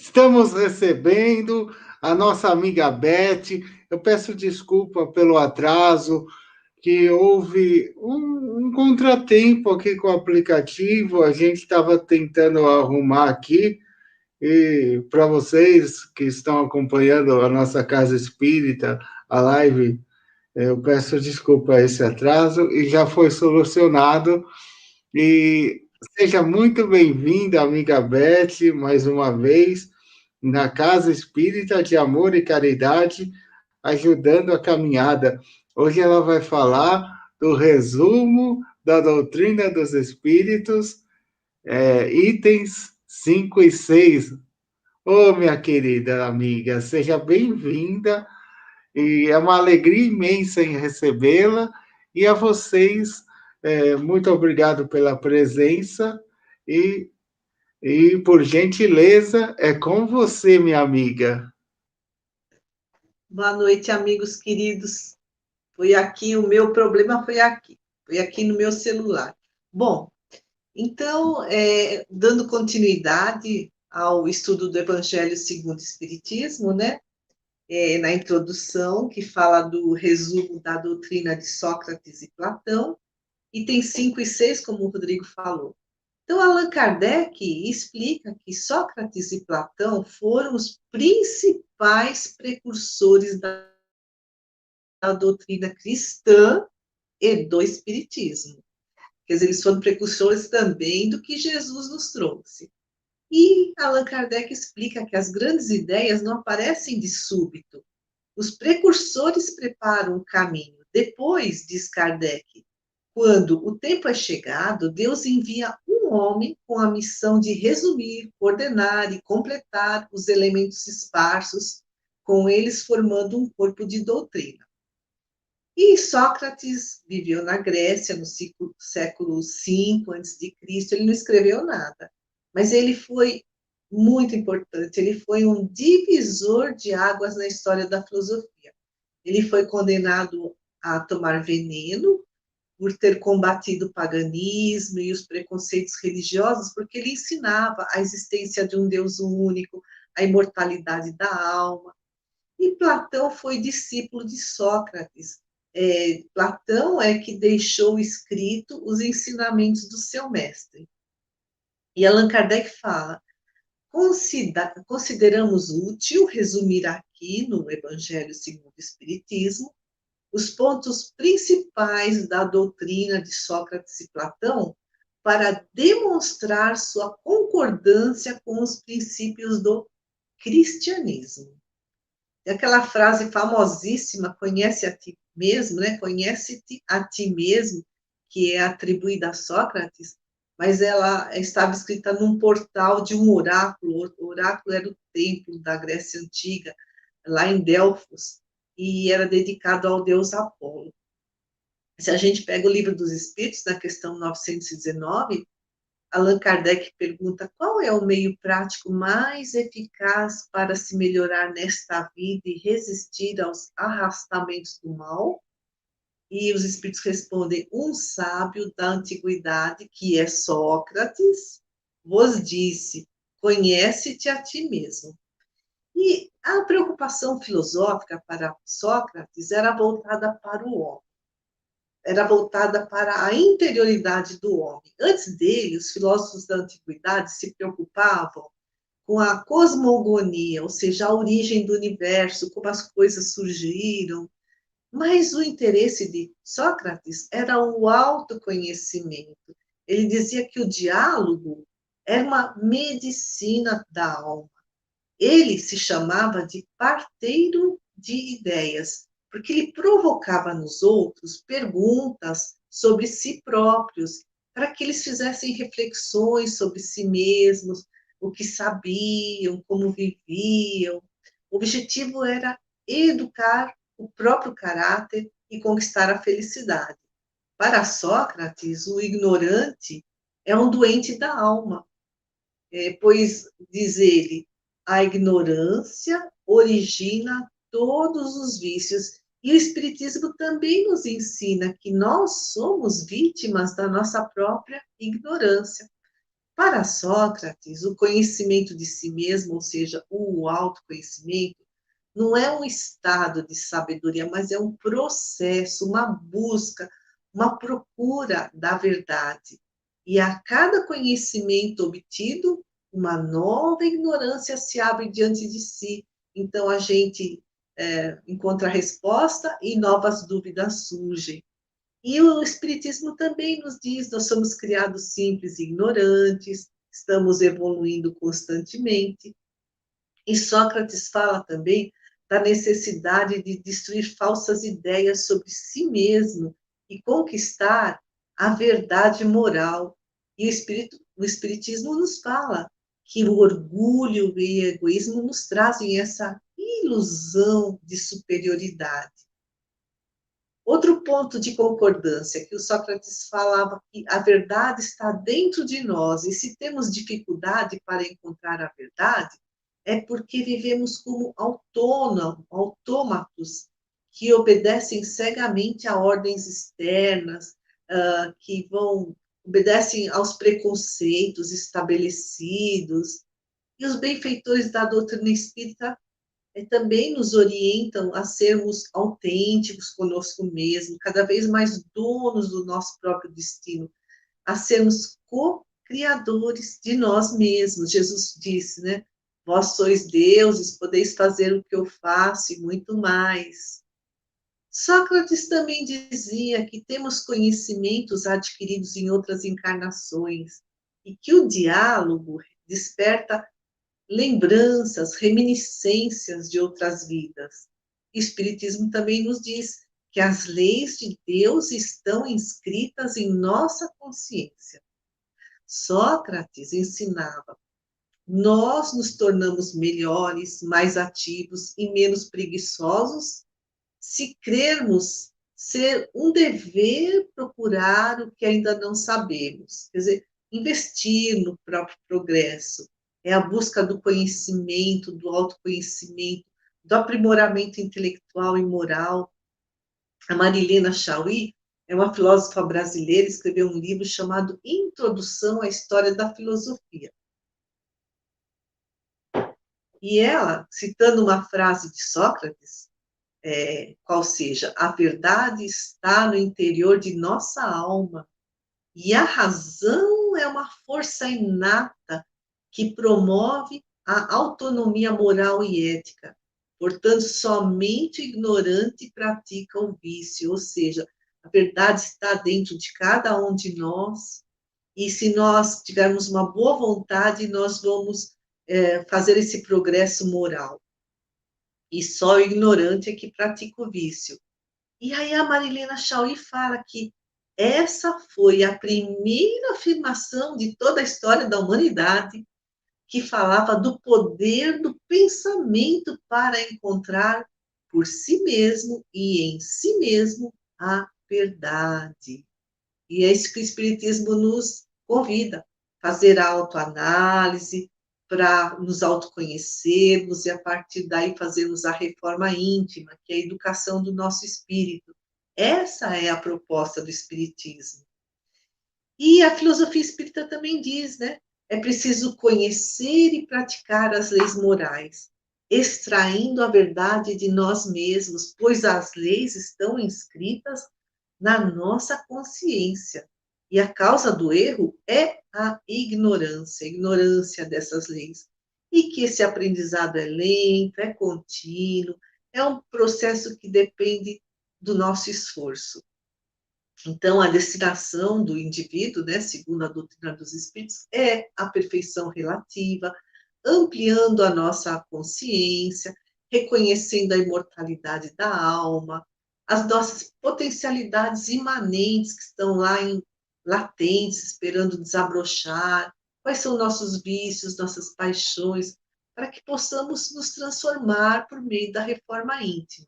Estamos recebendo a nossa amiga Beth. Eu peço desculpa pelo atraso, que houve um contratempo aqui com o aplicativo. A gente estava tentando arrumar aqui. E para vocês que estão acompanhando a nossa Casa Espírita, a live, eu peço desculpa a esse atraso e já foi solucionado. E seja muito bem-vinda, amiga Beth, mais uma vez, na Casa Espírita de Amor e Caridade, ajudando a caminhada. Hoje ela vai falar do resumo da doutrina dos Espíritos, itens 5 e 6. Ô, minha querida amiga, seja bem-vinda e é uma alegria imensa em recebê-la. E a vocês, muito obrigado pela presença e, por gentileza, é com você, minha amiga. Boa noite, amigos queridos. Foi aqui, o meu problema foi aqui no meu celular. Bom, então, dando continuidade ao estudo do Evangelho segundo o Espiritismo, né? Na introdução, que fala do resumo da doutrina de Sócrates e Platão, itens 5 e 6, como o Rodrigo falou. Então, Allan Kardec explica que Sócrates e Platão foram os principais precursores da doutrina cristã e do espiritismo. Quer dizer, eles foram precursores também do que Jesus nos trouxe. E Allan Kardec explica que as grandes ideias não aparecem de súbito. Os precursores preparam o caminho. Depois, diz Kardec, quando o tempo é chegado, Deus envia um homem com a missão de resumir, coordenar e completar os elementos esparsos, com eles formando um corpo de doutrina. E Sócrates viveu na Grécia no século V a.C., ele não escreveu nada, mas ele foi muito importante, ele foi um divisor de águas na história da filosofia. Ele foi condenado a tomar veneno por ter combatido o paganismo e os preconceitos religiosos, porque ele ensinava a existência de um Deus único, a imortalidade da alma. E Platão foi discípulo de Sócrates. Platão é que deixou escrito os ensinamentos do seu mestre. E Allan Kardec fala: consideramos útil resumir aqui no Evangelho segundo o Espiritismo os pontos principais da doutrina de Sócrates e Platão para demonstrar sua concordância com os princípios do cristianismo. E aquela frase famosíssima, conhece a ti mesmo, né? Conhece-te a ti mesmo, que é atribuída a Sócrates, mas ela estava escrita num portal de um oráculo. O oráculo era o templo da Grécia Antiga, lá em Delfos, e era dedicado ao deus Apolo. Se a gente pega o Livro dos Espíritos, na questão 919, Allan Kardec pergunta qual é o meio prático mais eficaz para se melhorar nesta vida e resistir aos arrastamentos do mal? E os espíritos respondem: um sábio da antiguidade, que é Sócrates, vos disse: conhece-te a ti mesmo. E a preocupação filosófica para Sócrates era voltada para o homem, era voltada para a interioridade do homem. Antes dele, os filósofos da antiguidade se preocupavam com a cosmogonia, ou seja, a origem do universo, como as coisas surgiram. Mas o interesse de Sócrates era o autoconhecimento. Ele dizia que o diálogo era uma medicina da alma. Ele se chamava de parteiro de ideias, porque ele provocava nos outros perguntas sobre si próprios, para que eles fizessem reflexões sobre si mesmos, o que sabiam, como viviam. O objetivo era educar o próprio caráter e conquistar a felicidade. Para Sócrates, o ignorante é um doente da alma, pois, diz ele, a ignorância origina todos os vícios. E o Espiritismo também nos ensina que nós somos vítimas da nossa própria ignorância. Para Sócrates, o conhecimento de si mesmo, ou seja, o autoconhecimento, não é um estado de sabedoria, mas é um processo, uma busca, uma procura da verdade. E a cada conhecimento obtido, uma nova ignorância se abre diante de si. Então, a gente encontra a resposta e novas dúvidas surgem. E o Espiritismo também nos diz: nós somos criados simples e ignorantes, estamos evoluindo constantemente. E Sócrates fala também da necessidade de destruir falsas ideias sobre si mesmo e conquistar a verdade moral. E o Espiritismo nos fala que o orgulho e o egoísmo nos trazem essa ilusão de superioridade. Outro ponto de concordância, que o Sócrates falava que a verdade está dentro de nós, e se temos dificuldade para encontrar a verdade, é porque vivemos como autômatos, que obedecem cegamente a ordens externas, que obedecem aos preconceitos estabelecidos. E os benfeitores da doutrina espírita também nos orientam a sermos autênticos conosco mesmo, cada vez mais donos do nosso próprio destino, a sermos co-criadores de nós mesmos. Jesus disse, né? Vós sois deuses, podeis fazer o que eu faço e muito mais. Sócrates também dizia que temos conhecimentos adquiridos em outras encarnações e que o diálogo desperta lembranças, reminiscências de outras vidas. O Espiritismo também nos diz que as leis de Deus estão inscritas em nossa consciência. Sócrates ensinava: nós nos tornamos melhores, mais ativos e menos preguiçosos se crermos ser um dever procurar o que ainda não sabemos. Quer dizer, investir no próprio progresso. É a busca do conhecimento, do autoconhecimento, do aprimoramento intelectual e moral. A Marilena Chaui é uma filósofa brasileira, escreveu um livro chamado Introdução à História da Filosofia. E ela, citando uma frase de Sócrates, qual seja, a verdade está no interior de nossa alma, e a razão é uma força inata que promove a autonomia moral e ética. Portanto, somente o ignorante pratica o vício, ou seja, a verdade está dentro de cada um de nós, e se nós tivermos uma boa vontade, nós vamos fazer esse progresso moral. E só o ignorante é que pratica o vício. E aí a Marilena Chaui fala que essa foi a primeira afirmação de toda a história da humanidade que falava do poder do pensamento para encontrar por si mesmo e em si mesmo a verdade. E é isso que o Espiritismo nos convida, fazer a autoanálise, para nos autoconhecermos e, a partir daí, fazermos a reforma íntima, que é a educação do nosso espírito. Essa é a proposta do Espiritismo. E a filosofia espírita também diz, né? É preciso conhecer e praticar as leis morais, extraindo a verdade de nós mesmos, pois as leis estão inscritas na nossa consciência. E a causa do erro é a ignorância dessas leis. E que esse aprendizado é lento, é contínuo, é um processo que depende do nosso esforço. Então, a destinação do indivíduo, né, segundo a doutrina dos espíritos, é a perfeição relativa, ampliando a nossa consciência, reconhecendo a imortalidade da alma, as nossas potencialidades imanentes que estão lá latentes, esperando desabrochar, quais são nossos vícios, nossas paixões, para que possamos nos transformar por meio da reforma íntima.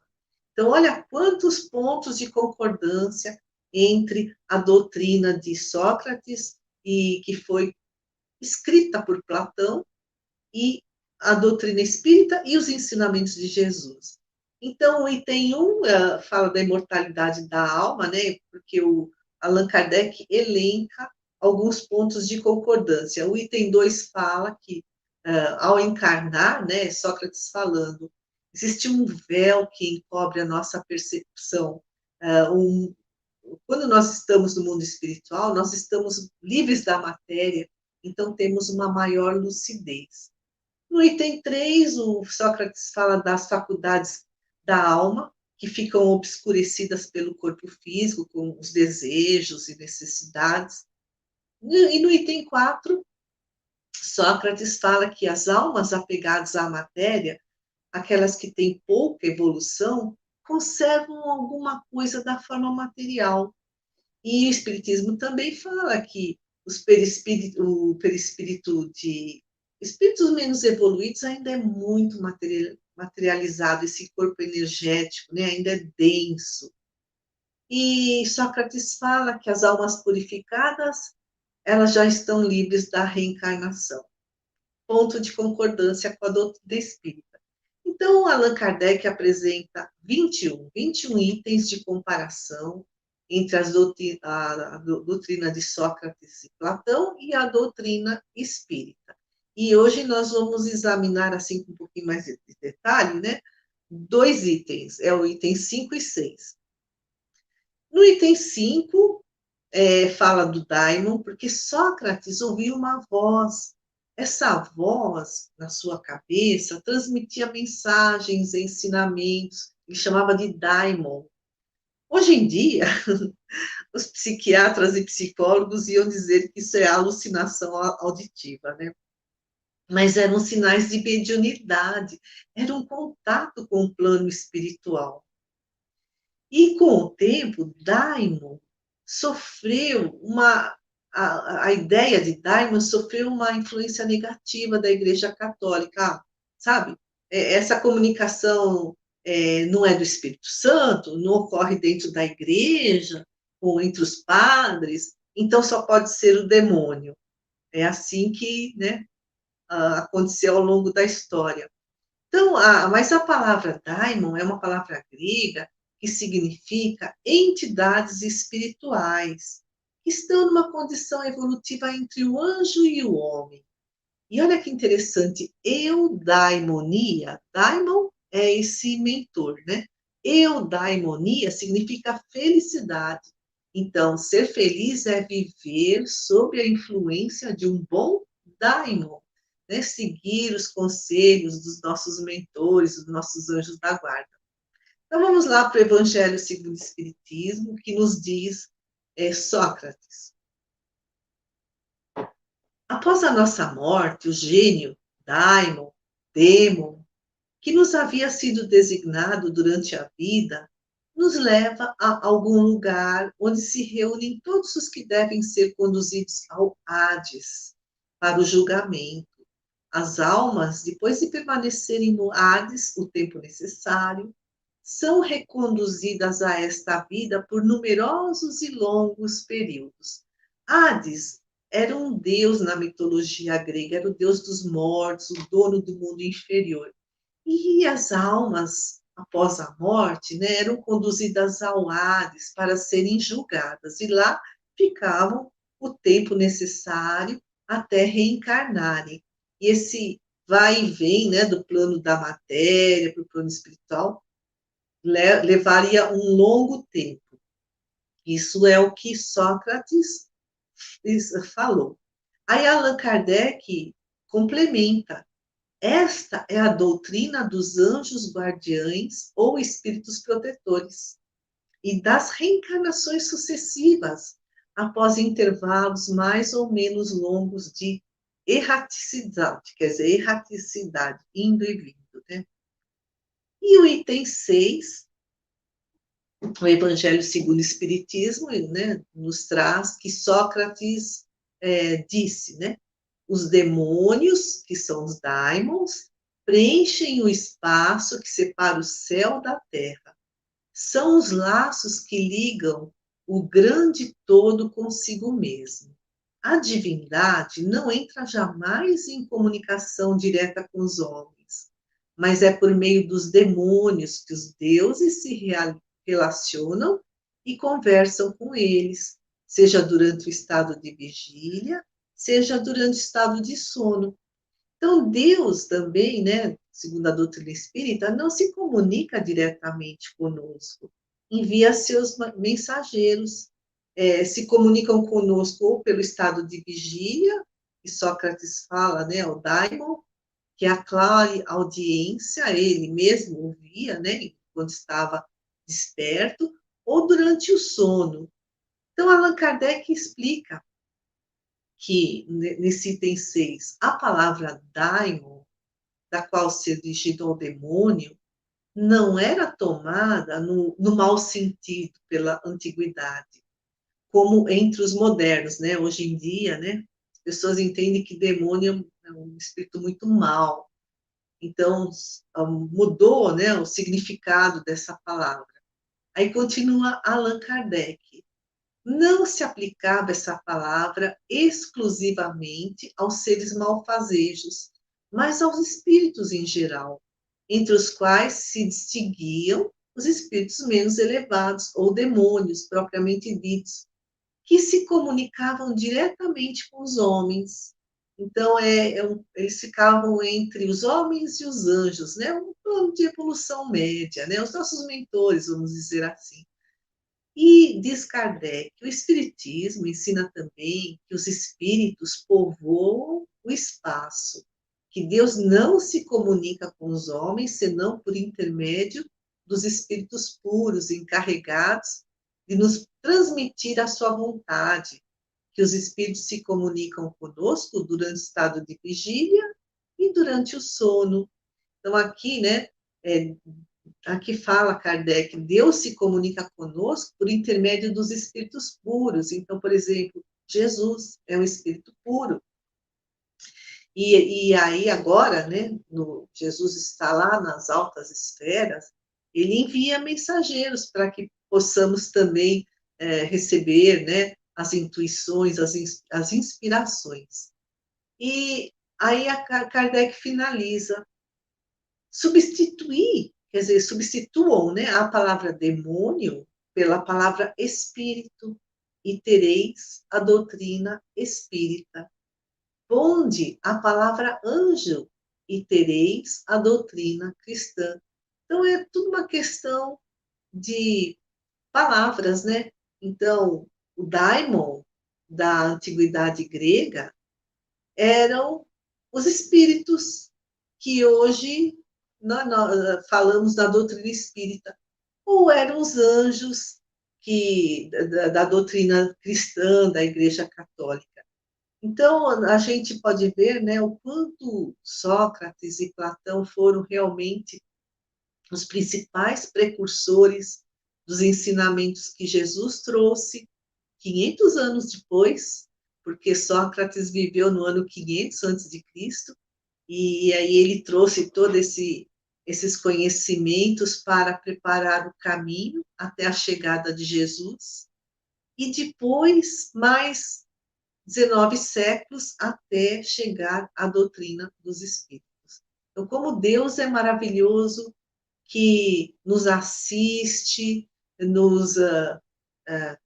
Então, olha quantos pontos de concordância entre a doutrina de Sócrates, e que foi escrita por Platão, e a doutrina espírita e os ensinamentos de Jesus. Então, o item 1 fala da imortalidade da alma, né? Porque o Allan Kardec elenca alguns pontos de concordância. O item 2 fala que, ao encarnar, né, Sócrates falando, existe um véu que encobre a nossa percepção. Quando nós estamos no mundo espiritual, nós estamos livres da matéria, então temos uma maior lucidez. No item 3, o Sócrates fala das faculdades da alma, que ficam obscurecidas pelo corpo físico, com os desejos e necessidades. E no item 4, Sócrates fala que as almas apegadas à matéria, aquelas que têm pouca evolução, conservam alguma coisa da forma material. E o Espiritismo também fala que o perispírito de espíritos menos evoluídos ainda é muito materializado, esse corpo energético, né, ainda é denso. E Sócrates fala que as almas purificadas, elas já estão livres da reencarnação. Ponto de concordância com a doutrina espírita. Então, Allan Kardec apresenta 21 itens de comparação entre a doutrina de Sócrates e Platão e a doutrina espírita. E hoje nós vamos examinar, assim, com um pouquinho mais de detalhe, né, 2 itens, é o item 5 e 6. No item 5, fala do daimon, porque Sócrates ouviu uma voz. Essa voz, na sua cabeça, transmitia mensagens, ensinamentos, ele chamava de daimon. Hoje em dia, os psiquiatras e psicólogos iam dizer que isso é alucinação auditiva, né? Mas eram sinais de mediunidade, era um contato com o plano espiritual. E com o tempo, daimon sofreu a ideia de daimon sofreu uma influência negativa da Igreja Católica, sabe? Essa comunicação não é do Espírito Santo, não ocorre dentro da igreja, ou entre os padres, então só pode ser o demônio. É assim que, né, aconteceu ao longo da história. Então, mas a palavra daimon é uma palavra grega que significa entidades espirituais, que estão numa condição evolutiva entre o anjo e o homem. E olha que interessante, eudaimonia, daimon é esse mentor, né? Eudaimonia significa felicidade. Então, ser feliz é viver sob a influência de um bom daimon, né? Seguir os conselhos dos nossos mentores, dos nossos anjos da guarda. Então, vamos lá para o Evangelho segundo o Espiritismo, que nos diz Sócrates. Após a nossa morte, o gênio, daimon, demon, que nos havia sido designado durante a vida, nos leva a algum lugar onde se reúnem todos os que devem ser conduzidos ao Hades, para o julgamento. As almas, depois de permanecerem no Hades o tempo necessário, são reconduzidas a esta vida por numerosos e longos períodos. Hades era um deus na mitologia grega, era o deus dos mortos, o dono do mundo inferior. E as almas, após a morte, né, eram conduzidas ao Hades para serem julgadas, e lá ficavam o tempo necessário até reencarnarem. E esse vai e vem, né, do plano da matéria para o plano espiritual, levaria um longo tempo. Isso é o que Sócrates falou. Aí Allan Kardec complementa. Esta é a doutrina dos anjos guardiães ou espíritos protetores e das reencarnações sucessivas após intervalos mais ou menos longos de erraticidade, quer dizer, erraticidade, indo e vindo, né? E o item 6, o Evangelho segundo o Espiritismo, né, nos traz que Sócrates disse, né? Os demônios, que são os daimons, preenchem o espaço que separa o céu da terra. São os laços que ligam o grande todo consigo mesmo. A divindade não entra jamais em comunicação direta com os homens, mas é por meio dos demônios que os deuses se relacionam e conversam com eles, seja durante o estado de vigília, seja durante o estado de sono. Então, Deus também, né, segundo a doutrina espírita, não se comunica diretamente conosco, envia seus mensageiros, se comunicam conosco ou pelo estado de vigília, que Sócrates fala, né, o daimon, que é a clara audiência, ele mesmo ouvia, né, quando estava desperto, ou durante o sono. Então, Allan Kardec explica que, nesse item 6, a palavra daimon, da qual se originou o demônio, não era tomada no mau sentido pela antiguidade, como entre os modernos, né? Hoje em dia, né? As pessoas entendem que demônio é um espírito muito mau. Então, mudou, né, o significado dessa palavra. Aí continua Allan Kardec. Não se aplicava essa palavra exclusivamente aos seres malfazejos, mas aos espíritos em geral, entre os quais se distinguiam os espíritos menos elevados, ou demônios propriamente ditos, que se comunicavam diretamente com os homens. Então, eles ficavam entre os homens e os anjos, né? Um plano de evolução média, né? Os nossos mentores, vamos dizer assim. E diz Kardec, o Espiritismo ensina também que os espíritos povoam o espaço, que Deus não se comunica com os homens senão por intermédio dos espíritos puros encarregados de nos transmitir a sua vontade, que os espíritos se comunicam conosco durante o estado de vigília e durante o sono. Então, aqui, né, é, aqui fala Kardec, Deus se comunica conosco por intermédio dos espíritos puros. Então, por exemplo, Jesus é um espírito puro. E aí agora, né, Jesus está lá nas altas esferas, ele envia mensageiros para que possamos também receber, né, as intuições, as inspirações. E aí a Kardec finaliza, substituir, quer dizer, substituam, né, a palavra demônio pela palavra espírito e tereis a doutrina espírita. Ponde a palavra anjo e tereis a doutrina cristã. Então, é tudo uma questão de palavras, né? Então, o daimon da antiguidade grega eram os espíritos que hoje nós falamos da doutrina espírita, ou eram os anjos da doutrina cristã, da Igreja Católica. Então, a gente pode ver, né, o quanto Sócrates e Platão foram realmente os principais precursores dos ensinamentos que Jesus trouxe 500 anos depois, porque Sócrates viveu no ano 500 antes de Cristo, e aí ele trouxe todos esses conhecimentos para preparar o caminho até a chegada de Jesus, e depois mais 19 séculos até chegar à doutrina dos Espíritos. Então, como Deus é maravilhoso, que nos assiste, nos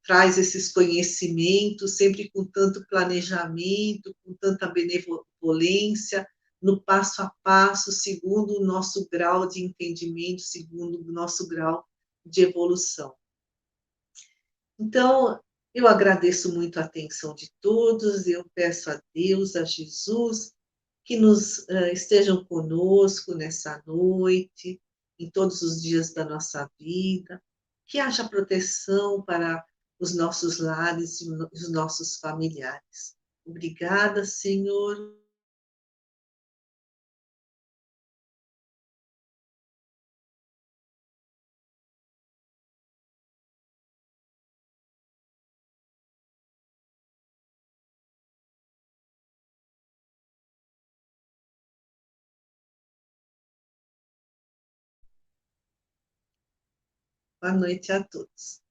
traz esses conhecimentos, sempre com tanto planejamento, com tanta benevolência, no passo a passo, segundo o nosso grau de entendimento, segundo o nosso grau de evolução. Então, eu agradeço muito a atenção de todos, eu peço a Deus, a Jesus, que nos estejam conosco nessa noite, em todos os dias da nossa vida, que haja proteção para os nossos lares e os nossos familiares. Obrigada, Senhor. Boa noite a todos.